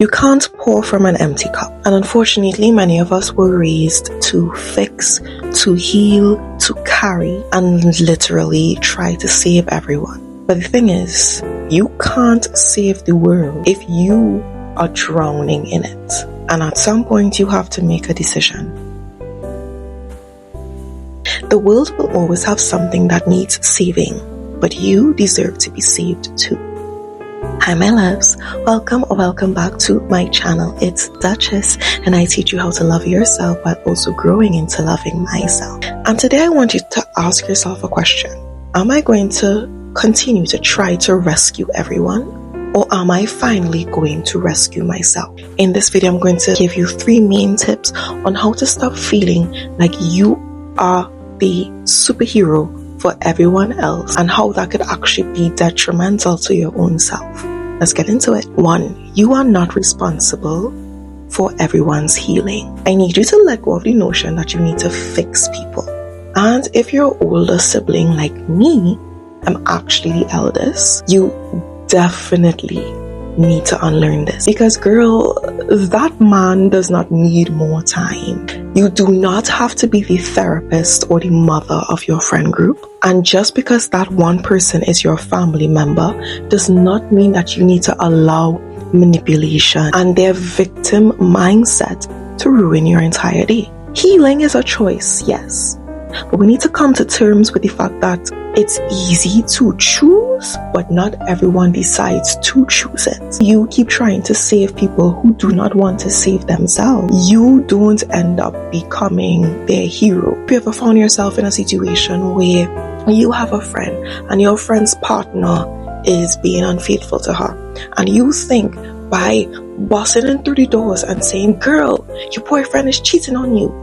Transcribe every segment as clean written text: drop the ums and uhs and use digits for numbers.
You can't pour from an empty cup. And unfortunately, many of us were raised to fix, to heal, to carry, and literally try to save everyone. But the thing is, you can't save the world if you are drowning in it. And at some point, you have to make a decision. The world will always have something that needs saving, but you deserve to be saved too. Hi my loves, welcome or welcome back to my channel. It's Duchess and I teach you how to love yourself but also growing into loving myself. And today I want you to ask yourself a question. Am I going to continue to try to rescue everyone, or am I finally going to rescue myself? In this video I'm going to give you 3 main tips on how to stop feeling like you are the superhero for everyone else and how that could actually be detrimental to your own self. Let's get into it. 1. You are not responsible for everyone's healing. I need you to let go of the notion that you need to fix people. And if you're an older sibling like me, I'm actually the eldest, you definitely need to unlearn this. Because girl, that man does not need more time. You do not have to be the therapist or the mother of your friend group. And just because that one person is your family member does not mean that you need to allow manipulation and their victim mindset to ruin your entire day. Healing is a choice, yes. But we need to come to terms with the fact that it's easy to choose, but not everyone decides to choose it. You keep trying to save people who do not want to save themselves. You don't end up becoming their hero. If you ever found yourself in a situation where you have a friend and your friend's partner is being unfaithful to her, and you think by busting in through the doors and saying, girl, your boyfriend is cheating on you,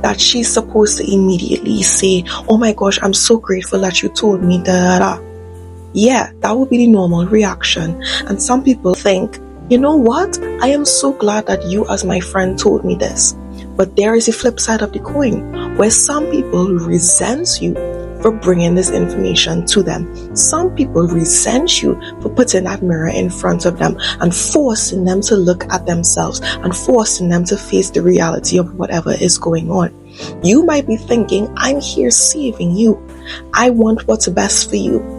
that she's supposed to immediately say, oh my gosh, I'm so grateful that you told me that. Yeah, that would be the normal reaction. And some people think, you know what? I am so glad that you as my friend told me this. But there is a flip side of the coin where some people resent you for bringing this information to them. Some people resent you for putting that mirror in front of them and forcing them to look at themselves and forcing them to face the reality of whatever is going on. You might be thinking, I'm here saving you. I want what's best for you.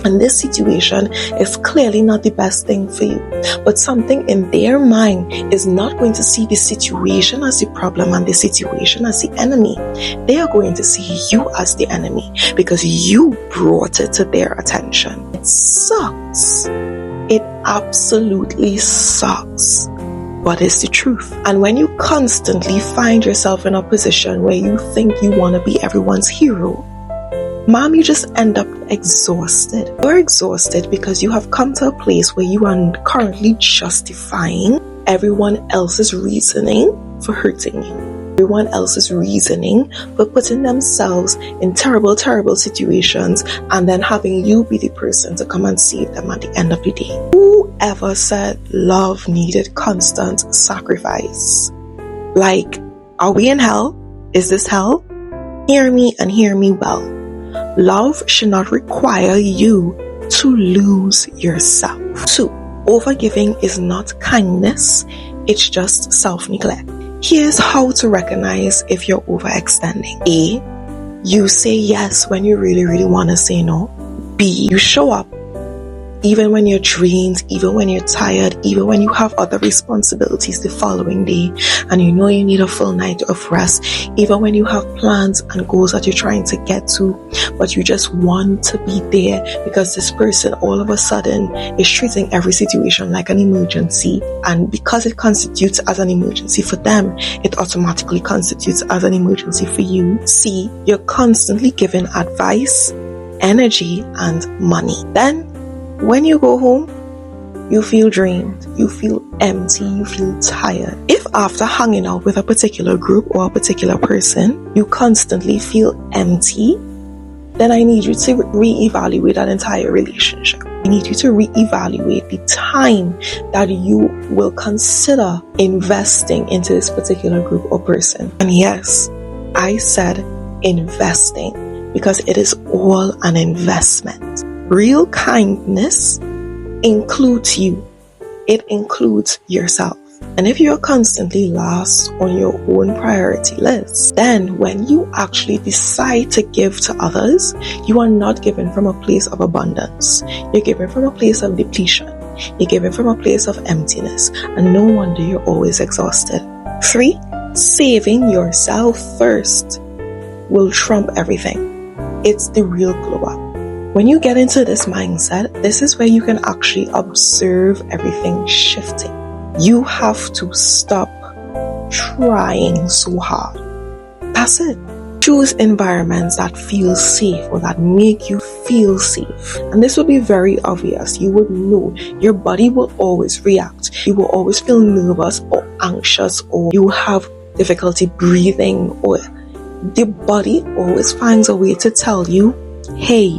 And this situation is clearly not the best thing for you. But something in their mind is not going to see the situation as the problem and the situation as the enemy. They are going to see you as the enemy because you brought it to their attention. It sucks. It absolutely sucks. But it's the truth. And when you constantly find yourself in a position where you think you want to be everyone's hero, mom, you just end up exhausted. You're exhausted because you have come to a place where you are currently justifying everyone else's reasoning for hurting you. Everyone else's reasoning for putting themselves in terrible, terrible situations and then having you be the person to come and save them at the end of the day. Whoever said love needed constant sacrifice? Like, are we in hell? Is this hell? Hear me and hear me well. Love should not require you to lose yourself. 2. Overgiving is not kindness, it's just self-neglect. Here's how to recognize if you're overextending. A. You say yes when you really, really want to say no. B. You show up even when you're drained, even when you're tired, even when you have other responsibilities the following day and you know you need a full night of rest, even when you have plans and goals that you're trying to get to, but you just want to be there because this person all of a sudden is treating every situation like an emergency, and because it constitutes as an emergency for them, it automatically constitutes as an emergency for you. C. You're constantly giving advice, energy, and money. Then when you go home, you feel drained, you feel empty, you feel tired. If after hanging out with a particular group or a particular person, you constantly feel empty, then I need you to reevaluate that entire relationship. I need you to reevaluate the time that you will consider investing into this particular group or person. And yes, I said investing because it is all an investment. Real kindness includes you. It includes yourself. And if you're constantly last on your own priority list, then when you actually decide to give to others, you are not giving from a place of abundance. You're giving from a place of depletion. You're giving from a place of emptiness. And no wonder you're always exhausted. 3, saving yourself first will trump everything. It's the real glow up. When you get into this mindset, this is where you can actually observe everything shifting. You have to stop trying so hard. That's it. Choose environments that feel safe or that make you feel safe. And this will be very obvious. You would know your body will always react. You will always feel nervous or anxious, or you have difficulty breathing, or the body always finds a way to tell you, hey,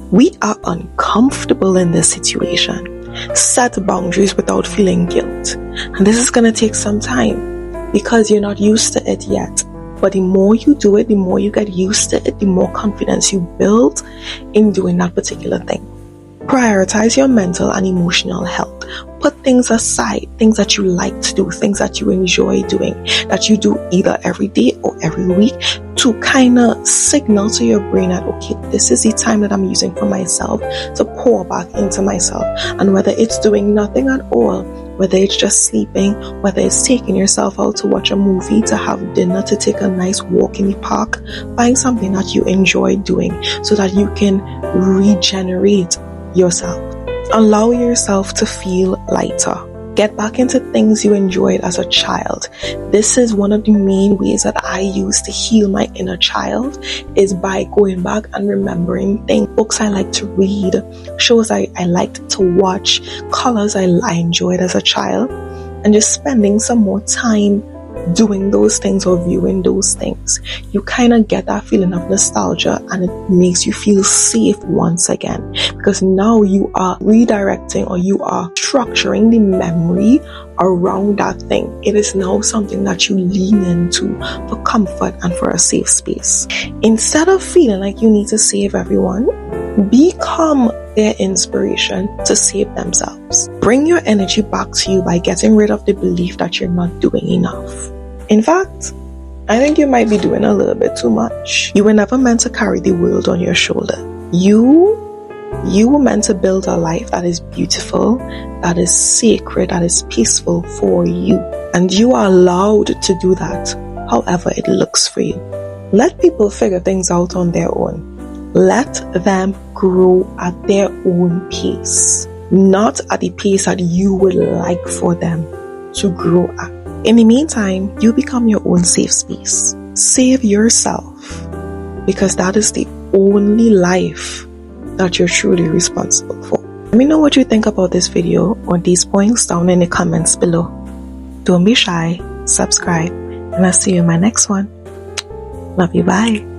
we are uncomfortable in this situation. Set boundaries without feeling guilt. And this is going to take some time because you're not used to it yet. But the more you do it, the more you get used to it, the more confidence you build in doing that particular thing. Prioritize your mental and emotional health. Put things aside, things that you like to do, things that you enjoy doing, that you do either every day or every week, to kind of signal to your brain that, okay, this is the time that I'm using for myself to pour back into myself. And whether it's doing nothing at all, whether it's just sleeping, whether it's taking yourself out to watch a movie, to have dinner, to take a nice walk in the park, find something that you enjoy doing so that you can regenerate yourself. Allow yourself to feel lighter. Get back into things you enjoyed as a child. This is one of the main ways that I use to heal my inner child, is by going back and remembering things, books I like to read, shows I liked to watch, colors I enjoyed as a child, and just spending some more time doing those things or viewing those things. You kind of get that feeling of nostalgia, and it makes you feel safe once again, because now you are redirecting, or you are structuring the memory around that thing. It is now something that you lean into for comfort and for a safe space. Instead of feeling like you need to save everyone, become their inspiration to save themselves. Bring your energy back to you by getting rid of the belief that you're not doing enough. In fact, I think you might be doing a little bit too much. You were never meant to carry the world on your shoulder. You were meant to build a life that is beautiful, that is sacred, that is peaceful for you. And you are allowed to do that however it looks for you. Let people figure things out on their own. Let them grow at their own pace, not at the pace that you would like for them to grow at. In the meantime, you become your own safe space. Save yourself, because that is the only life that you're truly responsible for. Let me know what you think about this video or these points down in the comments below. Don't be shy, subscribe, and I'll see you in my next one. Love you, bye.